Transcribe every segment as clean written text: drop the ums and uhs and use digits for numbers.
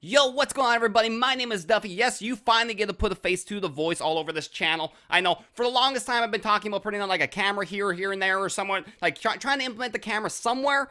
Yo, what's going on, everybody? My name is Duffy. Yes, you finally get to put a face to the voice all over this channel. I know, for the longest time, I've been talking about putting on like a camera here and there, or someone, like, trying to implement the camera somewhere.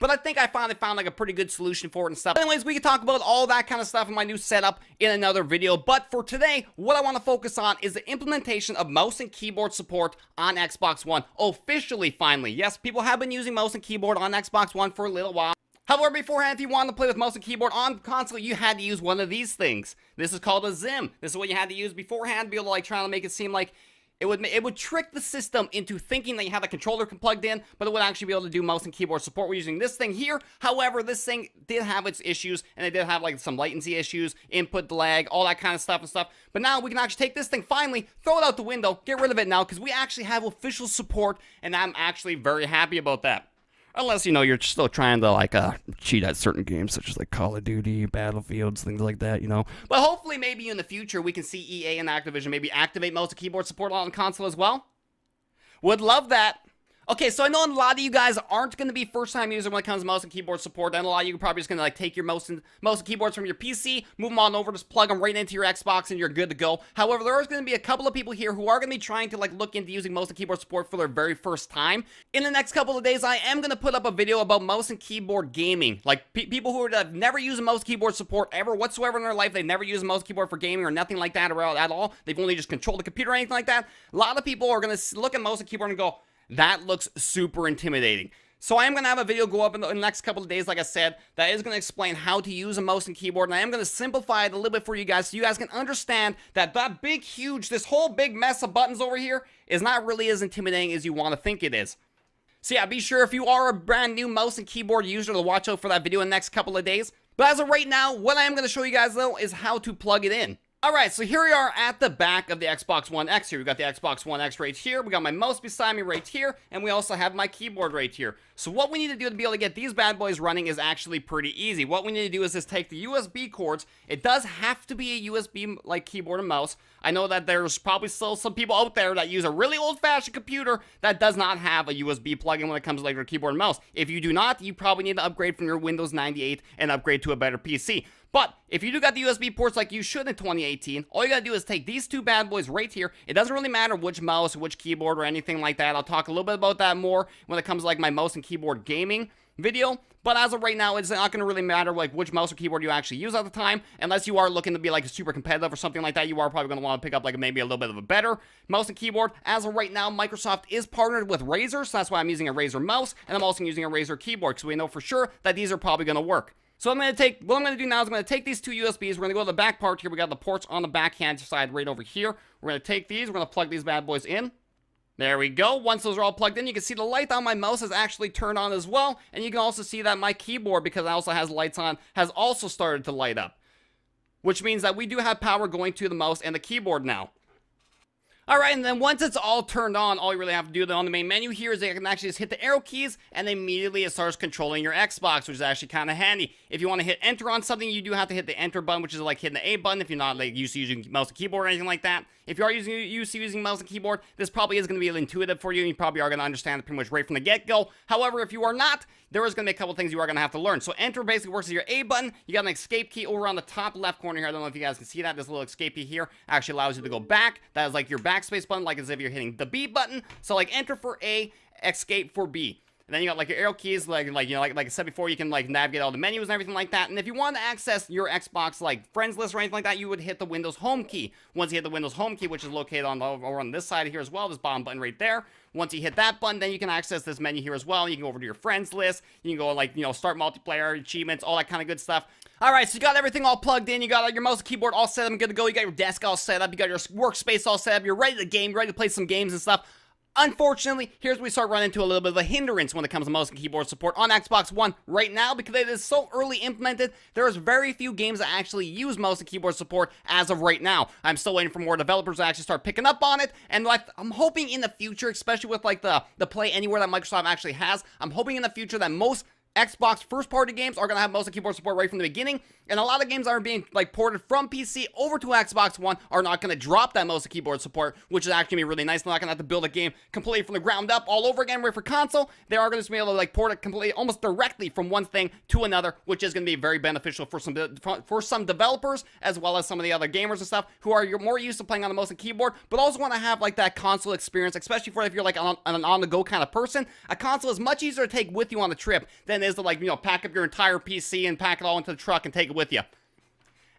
But I think I finally found like a pretty good solution for it and stuff. Anyways, we can talk about all that kind of stuff in my new setup in another video. But for today, what I want to focus on is the implementation of mouse and keyboard support on Xbox One. Officially, finally. Yes, people have been using mouse and keyboard on Xbox One for a little while. However, beforehand, if you wanted to play with mouse and keyboard on console, you had to use one of these things. This is called a Zim. This is what you had to use beforehand to be able to like try to make it seem like it would trick the system into thinking that you had a controller plugged in, but it would actually be able to do mouse and keyboard support. We're using this thing here. However, this thing did have its issues, and it did have like some latency issues, input lag, all that kind of stuff. But now we can actually take this thing, finally, throw it out the window, get rid of it now, because we actually have official support, and I'm actually very happy about that. Unless, you know, you're still trying to, like, cheat at certain games, such as, like, Call of Duty, Battlefields, things like that, you know. But hopefully, maybe in the future, we can see EA and Activision maybe activate mouse and keyboard support on console as well. Would love that. Okay, so I know a lot of you guys aren't going to be first-time users when it comes to mouse and keyboard support, and a lot of you are probably just going to like take your mouse and keyboards from your PC, move them on over, just plug them right into your Xbox, and you're good to go. However, there is going to be a couple of people here who are going to be trying to like look into using mouse and keyboard support for their very first time. In the next couple of days, I am going to put up a video about mouse and keyboard gaming. Like, people who have never used a mouse keyboard support ever whatsoever in their life, they've never used a mouse keyboard for gaming or nothing like that at all. They've only just controlled the computer or anything like that. A lot of people are going to look at mouse and keyboard and go, that looks super intimidating. So I am going to have a video go up in the next couple of days, like I said, that is going to explain how to use a mouse and keyboard, and I am going to simplify it a little bit for you guys so you guys can understand that this whole big mess of buttons over here is not really as intimidating as you want to think it is. So yeah, be sure if you are a brand new mouse and keyboard user to watch out for that video in the next couple of days. But as of right now, what I am going to show you guys though is how to plug it in. Alright, so here we are at the back of the Xbox One X here. We've got the Xbox One X right here, we got my mouse beside me right here, and we also have my keyboard right here. So what we need to do to be able to get these bad boys running is actually pretty easy. What we need to do is just take the USB cords. It does have to be a USB like keyboard and mouse. I know that there's probably still some people out there that use a really old-fashioned computer that does not have a USB plug-in when it comes to like your keyboard and mouse. If you do not, you probably need to upgrade from your Windows 98 and upgrade to a better PC. But if you do got the USB ports like you should in 2018, all you gotta do is take these two bad boys right here. It doesn't really matter which mouse, which keyboard, or anything like that. I'll talk a little bit about that more when it comes to like my mouse and keyboard gaming video. But as of right now, it's not going to really matter like which mouse or keyboard you actually use at the time. Unless you are looking to be like super competitive or something like that, you are probably going to want to pick up like maybe a little bit of a better mouse and keyboard. As of right now, Microsoft is partnered with Razer, so that's why I'm using a Razer mouse, and I'm also using a Razer keyboard, because we know for sure that these are probably going to work. So what I'm going to do now is I'm going to take these two USBs, we're going to go to the back part here, we got the ports on the backhand side right over here. We're going to take these, we're going to plug these bad boys in. There we go. Once those are all plugged in, you can see the light on my mouse is actually turned on as well, and you can also see that my keyboard, because it also has lights on, has also started to light up. Which means that we do have power going to the mouse and the keyboard now. Alright, and then once it's all turned on, all you really have to do on the main menu here is you can actually just hit the arrow keys, and immediately it starts controlling your Xbox, which is actually kind of handy. If you want to hit enter on something, you do have to hit the enter button, which is like hitting the A button if you're not like used to using mouse and keyboard or anything like that. If you are used to using mouse and keyboard, this probably is going to be intuitive for you, and you probably are going to understand it pretty much right from the get-go. However, if you are not, there is going to be a couple things you are going to have to learn. So enter basically works as your A button. You got an escape key over on the top left corner here. I don't know if you guys can see that. This little escape key here actually allows you to go back. That is like your backspace button, like as if you're hitting the B button. So like enter for A, escape for B. And then you got like your arrow keys, like I said before, you can like navigate all the menus and everything like that. And if you want to access your Xbox like friends list or anything like that, you would hit the Windows Home key. Once you hit the Windows Home key, which is located over on this side here as well, this bottom button right there. Once you hit that button, then you can access this menu here as well. You can go over to your friends list. You can go like, you know, start multiplayer, achievements, all that kind of good stuff. Alright, so you got everything all plugged in. You got your mouse and keyboard all set up and good to go. You got your desk all set up. You got your workspace all set up. You're ready to game. You're ready to play some games and stuff. Unfortunately, here's where we start running into a little bit of a hindrance when it comes to mouse and keyboard support on Xbox One right now, because it is so early implemented. There is very few games that actually use mouse and keyboard support as of right now. I'm still waiting for more developers to actually start picking up on it, and like, I'm hoping in the future, especially with like the Play Anywhere that Microsoft actually has, I'm hoping in the future that most Xbox first-party games are going to have mouse and keyboard support right from the beginning, and a lot of games that are being like ported from PC over to Xbox One are not going to drop that mouse and keyboard support, which is actually really nice. They're not going to have to build a game completely from the ground up all over again right for console. They are going to be able to like port it completely, almost directly from one thing to another, which is going to be very beneficial for some developers as well as some of the other gamers and stuff who are more used to playing on the mouse and keyboard, but also want to have like that console experience, especially for if you're like an on-the-go kind of person. A console is much easier to take with you on the trip than it is to like, you know, pack up your entire PC and pack it all into the truck and take it with you.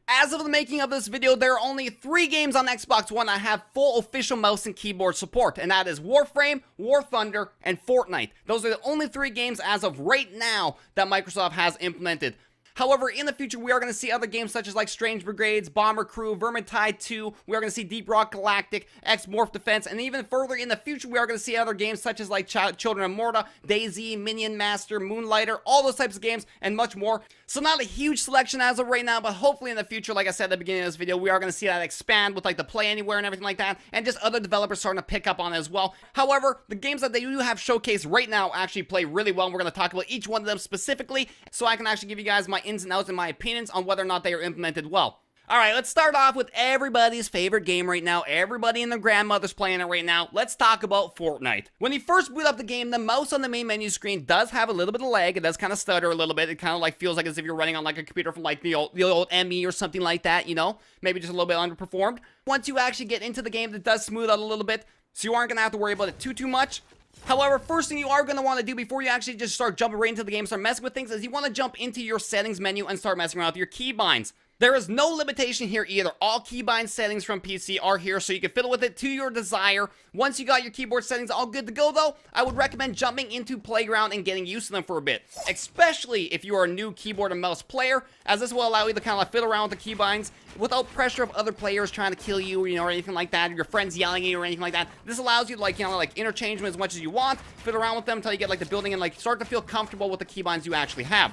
As of the making of this video, there are only 3 games on Xbox One that have full official mouse and keyboard support, and that is Warframe, War Thunder, and Fortnite. Those are the only 3 games as of right now that Microsoft has implemented. However, in the future, we are going to see other games such as like Strange Brigades, Bomber Crew, Vermintide 2, we are going to see Deep Rock Galactic, X-Morph Defense, and even further in the future, we are going to see other games such as like Children of Morta, DayZ, Minion Master, Moonlighter, all those types of games, and much more. So not a huge selection as of right now, but hopefully in the future, like I said at the beginning of this video, we are going to see that expand with like the Play Anywhere and everything like that, and just other developers starting to pick up on it as well. However, the games that they do have showcased right now actually play really well, and we're going to talk about each one of them specifically, so I can actually give you guys my ins and outs and my opinions on whether or not they are implemented well. Alright, let's start off with everybody's favorite game right now. Everybody and their grandmother's playing it right now. Let's talk about Fortnite. When you first boot up the game, the mouse on the main menu screen does have a little bit of lag. It does kind of stutter a little bit. It kind of like feels like as if you're running on like a computer from like the old ME or something like that, you know? Maybe just a little bit underperformed. Once you actually get into the game, it does smooth out a little bit, so you aren't going to have to worry about it too much. However, first thing you are going to want to do before you actually just start jumping right into the game and start messing with things is you want to jump into your settings menu and start messing around with your keybinds. There is no limitation here either. All keybind settings from PC are here, so you can fiddle with it to your desire. Once you got your keyboard settings all good to go though, I would recommend jumping into Playground and getting used to them for a bit. Especially if you are a new keyboard and mouse player, as this will allow you to kind of like fiddle around with the keybinds without pressure of other players trying to kill you, or anything like that, or your friends yelling at you or anything like that. This allows you to like, like interchange them as much as you want, fiddle around with them until you get like the building and like start to feel comfortable with the keybinds you actually have.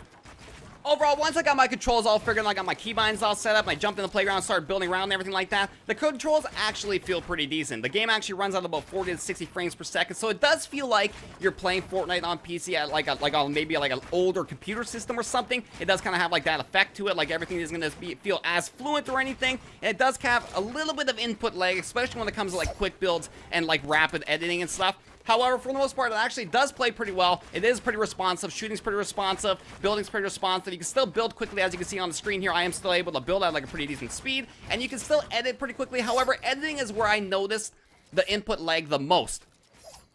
Overall, once I got my controls all figured out, I got my keybinds all set up, and I jumped in the playground and started building around and everything like that, the controls actually feel pretty decent. The game actually runs at about 40 to 60 frames per second, so it does feel like you're playing Fortnite on PC at maybe an older computer system or something. It does kind of have like that effect to it, like everything isn't going to feel as fluent or anything, and it does have a little bit of input lag, especially when it comes to like quick builds and like rapid editing and stuff. However, for the most part, it actually does play pretty well. It is pretty responsive. Shooting's pretty responsive. Building's pretty responsive. You can still build quickly, as you can see on the screen here. I am still able to build at like a pretty decent speed, and you can still edit pretty quickly. However, editing is where I noticed the input lag the most.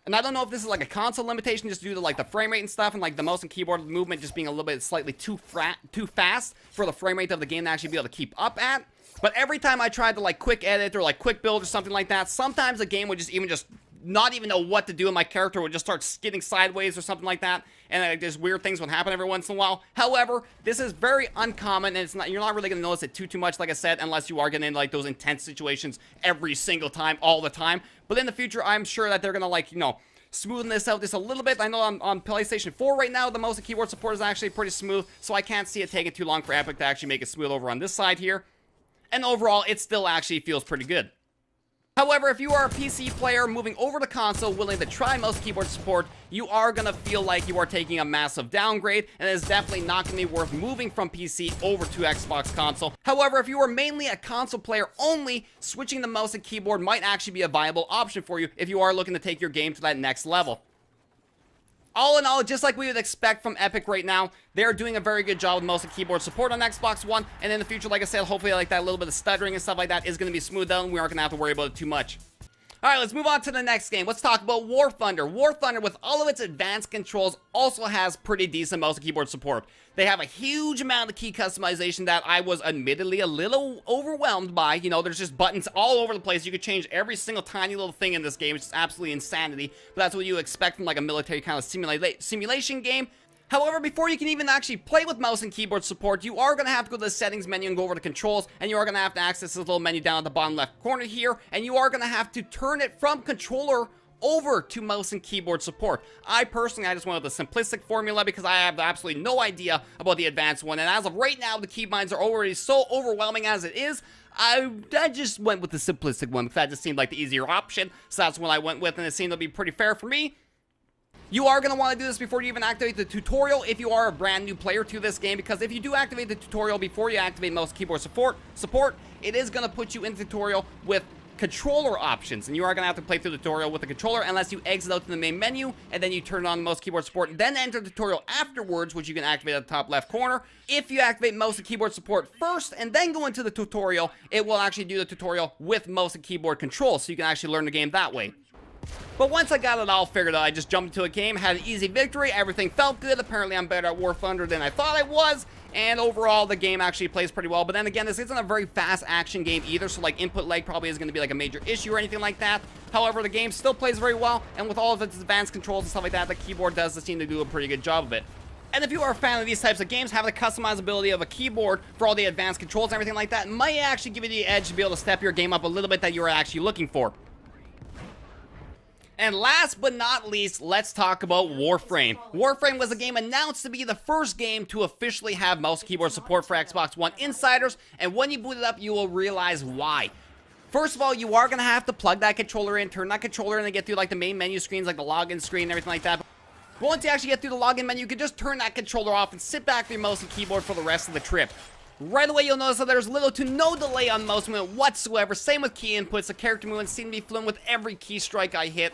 And I don't know if this is like a console limitation just due to like the frame rate and stuff, and like the mouse and keyboard movement just being a little bit slightly too fast for the frame rate of the game to actually be able to keep up at. But every time I tried to like quick edit or like quick build or something like that, sometimes the game would just not even know what to do, and my character would just start skidding sideways or something like that, and just weird things would happen every once in a while. However, this is very uncommon, and you're not really going to notice it too much, like I said, unless you are getting into like those intense situations every single time, all the time. But in the future, I'm sure that they're going to like, smoothen this out just a little bit. I know on PlayStation 4 right now, the mouse and keyboard support is actually pretty smooth, so I can't see it taking too long for Epic to actually make it smooth over on this side here. And overall, it still actually feels pretty good. However, if you are a PC player moving over to console willing to try mouse keyboard support, you are going to feel like you are taking a massive downgrade, and it is definitely not going to be worth moving from PC over to Xbox console. However, if you are mainly a console player only, switching the mouse and keyboard might actually be a viable option for you if you are looking to take your game to that next level. All in all, just like we would expect from Epic right now, they're doing a very good job with mouse and keyboard support on Xbox One, and in the future, like I said, hopefully like that little bit of stuttering and stuff like that is going to be smoothed out, and we aren't going to have to worry about it too much. Alright, let's move on to the next game. Let's talk about War Thunder. War Thunder, with all of its advanced controls, also has pretty decent mouse and keyboard support. They have a huge amount of key customization that I was admittedly a little overwhelmed by. There's just buttons all over the place. You could change every single tiny little thing in this game, which is absolutely insanity. But that's what you expect from like a military kind of simulation game. However, before you can even actually play with mouse and keyboard support, you are going to have to go to the settings menu and go over to controls, and you are going to have to access this little menu down at the bottom left corner here, and you are going to have to turn it from controller over to mouse and keyboard support. I just went with the simplistic formula because I have absolutely no idea about the advanced one, and as of right now, the keybinds are already so overwhelming as it is. I just went with the simplistic one because that just seemed like the easier option, so that's what I went with, and it seemed to be pretty fair for me. You are going to want to do this before you even activate the tutorial if you are a brand new player to this game, because if you do activate the tutorial before you activate mouse and keyboard support, it is going to put you in the tutorial with controller options, and you are going to have to play through the tutorial with the controller unless you exit out to the main menu and then you turn on mouse keyboard support and then enter the tutorial afterwards, which you can activate at the top left corner. If you activate mouse and keyboard support first and then go into the tutorial, it will actually do the tutorial with mouse and keyboard controls, so you can actually learn the game that way. But once I got it all figured out, I just jumped into a game, had an easy victory, everything felt good. Apparently I'm better at War Thunder than I thought I was, and overall the game actually plays pretty well. But then again, this isn't a very fast action game either, so like input lag probably isn't going to be like a major issue or anything like that. However, the game still plays very well, and with all of its advanced controls and stuff like that, the keyboard does seem to do a pretty good job of it. And if you are a fan of these types of games, having the customizability of a keyboard for all the advanced controls and everything like that might actually give you the edge to be able to step your game up a little bit that you are actually looking for. And last but not least, let's talk about Warframe. Warframe was a game announced to be the first game to officially have mouse and keyboard support for Xbox One insiders, and when you boot it up, you will realize why. First of all, you are going to have to plug that controller in, turn that controller in, and get through like the main menu screens, like the login screen and everything like that. But once you actually get through the login menu, you can just turn that controller off and sit back with your mouse and keyboard for the rest of the trip. Right away, you'll notice that there's little to no delay on mouse movement whatsoever. Same with key inputs. The character movements seem to be fluent with every key strike I hit.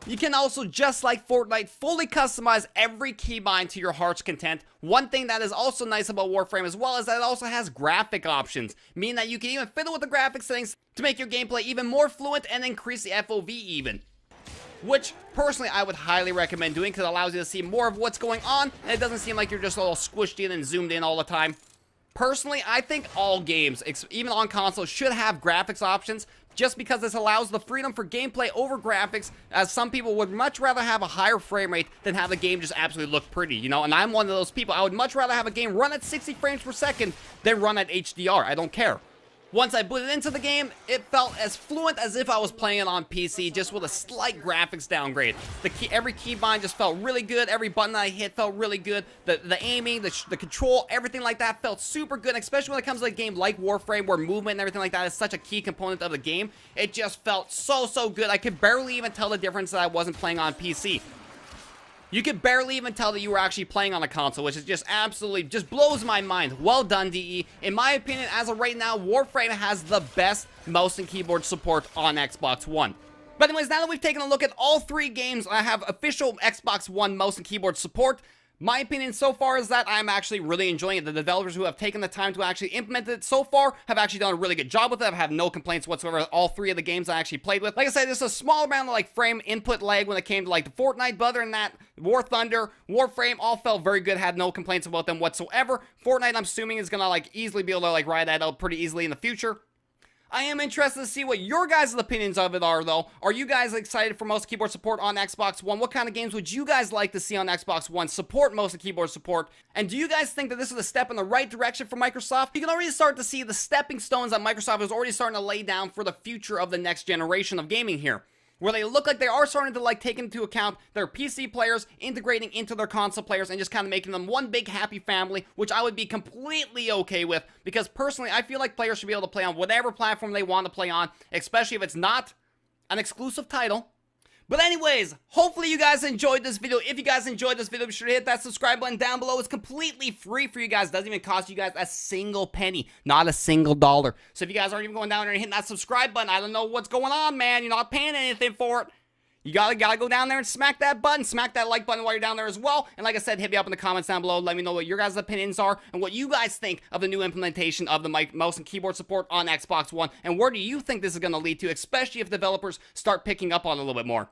You can also, just like Fortnite, fully customize every keybind to your heart's content. One thing that is also nice about Warframe as well is that it also has graphic options, meaning that you can even fiddle with the graphic settings to make your gameplay even more fluent and increase the FOV even. Which, personally, I would highly recommend doing because it allows you to see more of what's going on, and it doesn't seem like you're just all squished in and zoomed in all the time. Personally, I think all games, even on console, should have graphics options, just because this allows the freedom for gameplay over graphics, as some people would much rather have a higher frame rate than have the game just absolutely look pretty, you know? And I'm one of those people. I would much rather have a game run at 60 frames per second than run at HDR. I don't care. Once I booted into the game, it felt as fluent as if I was playing it on PC, just with a slight graphics downgrade. Every keybind just felt really good. Every button I hit felt really good. The aiming, the control, everything like that felt super good, especially when it comes to a game like Warframe, where movement and everything like that is such a key component of the game. It just felt so good. I could barely even tell the difference that I wasn't playing on PC. You could barely even tell that you were actually playing on a console, which is just absolutely, just blows my mind. Well done, DE. In my opinion, as of right now, Warframe has the best mouse and keyboard support on Xbox One. But anyways, now that we've taken a look at all three games that have official Xbox One mouse and keyboard support, my opinion so far is that I'm actually really enjoying it. The developers who have taken the time to actually implement it so far have actually done a really good job with it. I have no complaints whatsoever with all three of the games I actually played with. Like I said, there's a small amount of like frame input lag when it came to like the Fortnite, but other than that, War Thunder, Warframe all felt very good, had no complaints about them whatsoever. Fortnite, I'm assuming, is gonna like easily be able to like ride that out pretty easily in the future. I am interested to see what your guys' opinions of it are, though. Are you guys excited for mouse and keyboard support on Xbox One? What kind of games would you guys like to see on Xbox One support mouse and keyboard support? And do you guys think that this is a step in the right direction for Microsoft? You can already start to see the stepping stones that Microsoft is already starting to lay down for the future of the next generation of gaming here, where they look like they are starting to like take into account their PC players, integrating into their console players, and just kind of making them one big happy family, which I would be completely okay with, because personally, I feel like players should be able to play on whatever platform they want to play on, especially if it's not an exclusive title. But anyways, hopefully you guys enjoyed this video. If you guys enjoyed this video, be sure to hit that subscribe button down below. It's completely free for you guys. It doesn't even cost you guys a single penny, not a single dollar. So if you guys aren't even going down there and hitting that subscribe button, I don't know what's going on, man. You're not paying anything for it. You gotta go down there and smack that button. Smack that like button while you're down there as well. And like I said, hit me up in the comments down below. Let me know what your guys' opinions are and what you guys think of the new implementation of the mouse and keyboard support on Xbox One. And where do you think this is gonna lead to, especially if developers start picking up on it a little bit more?